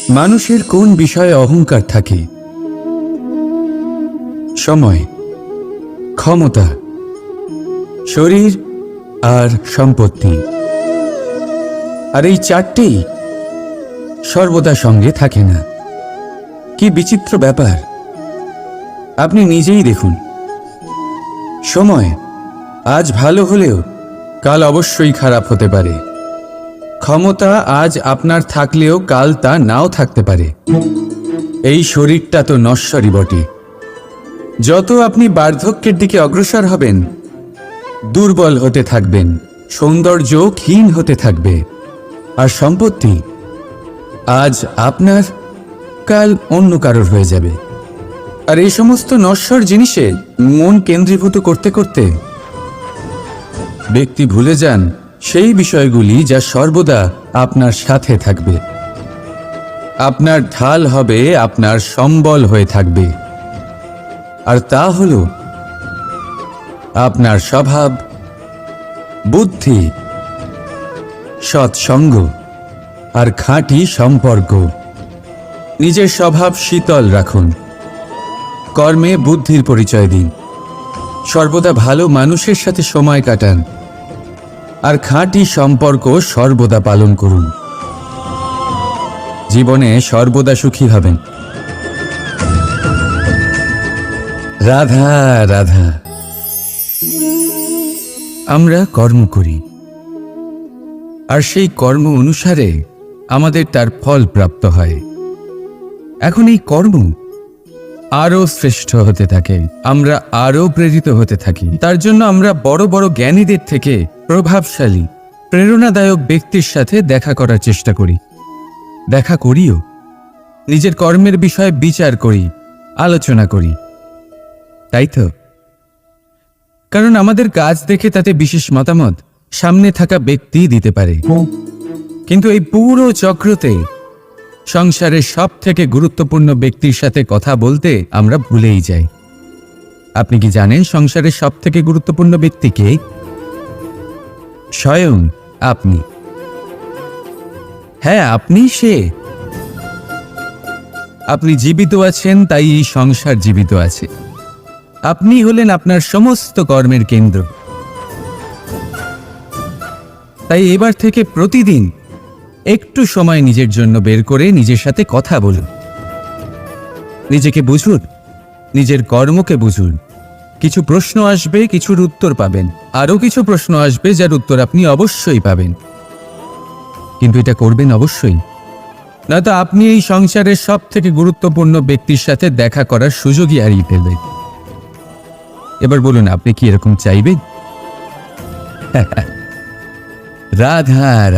মানুষের কোন বিষয়ে অহংকার থাকে? সময়, ক্ষমতা, শরীর আর সম্পত্তি। আর এই চারটেই সর্বদা সঙ্গে থাকে না। কি বিচিত্র ব্যাপার! আপনি নিজেই দেখুন। সময় আজ ভালো হলেও কাল অবশ্যই খারাপ হতে পারে। ক্ষমতা আজ আপনার থাকলেও কাল তা নাও থাকতে পারে। এই শরীরটা তো নশ্বরই বটে। যত আপনি বার্ধক্যের দিকে অগ্রসর হবেন, দুর্বল হতে থাকবেন, সৌন্দর্য ক্ষীণ হতে থাকবে। আর সম্পত্তি আজ আপনার, কাল অন্য কারোর হয়ে যাবে। আর এই সমস্ত নশ্বর জিনিসে মন কেন্দ্রীভূত করতে করতে ব্যক্তি ভুলে যান সেই বিষয়গুলি যা সর্বদা আপনার সাথে থাকবে, আপনার ঢাল হবে, আপনার সম্বল হয়ে থাকবে। আর তা হল আপনার স্বভাব, বুদ্ধি, সৎসঙ্গ আর খাঁটি সম্পর্ক। নিজের স্বভাব শীতল রাখুন, কর্মে বুদ্ধির পরিচয় দিন, সর্বদা ভালো মানুষের সাথে সময় কাটান, আর খাঁটি সম্পর্ক সর্বদা পালন করুন। জীবনে সর্বদা সুখী হবেন। রাধা রাধা। আমরা কর্ম করি, আর সেই কর্ম অনুসারে আমাদের তার ফল প্রাপ্ত হয়। এখন এই কর্ম আরো শ্রেষ্ঠ হতে থাকে, আমরা আরো প্রেরিত হতে থাকি। তার জন্য আমরা বড় বড় জ্ঞানীদের থেকে প্রভাবশালী, প্রেরণাদায়ক ব্যক্তির সাথে দেখা করার চেষ্টা করি। দেখা করিও, নিজের কর্মের বিষয়ে বিচার করি, আলোচনা করি। তাই তো? কারণ আমাদের কাজ দেখে তাতে বিশেষ মতামত সামনে থাকা ব্যক্তি দিতে পারে। কিন্তু এই পুরো চক্রতে সংসারের সব থেকে গুরুত্বপূর্ণ ব্যক্তির সাথে কথা বলতে আমরা ভুলেই যাই। আপনি কি জানেন সংসারের সব থেকে গুরুত্বপূর্ণ ব্যক্তি কে? স্বয়ং আপনি। হ্যাঁ, আপনি সে। আপনি জীবিত আছেন, তাই এই সংসার জীবিত আছে। আপনি হলেন আপনার সমস্ত কর্মের কেন্দ্র। তাই এবার থেকে প্রতিদিন একটু সময় নিজের জন্য বের করে নিজের সাথে কথা বলুন। নিজেকে বুঝুন, নিজের কর্মকে বুঝুন। কিছু প্রশ্ন আসবে, কিছুর উত্তর পাবেন। আরও কিছু প্রশ্ন আসবে যার উত্তর আপনি অবশ্যই পাবেন। কিন্তু এটা করবেন অবশ্যই, নয়তো আপনি এই সংসারের সব থেকে গুরুত্বপূর্ণ ব্যক্তির সাথে দেখা করার সুযোগই হারিয়ে ফেলবেন। এবার বলুন, আপনি কি এরকম চাইবেন? রাধা।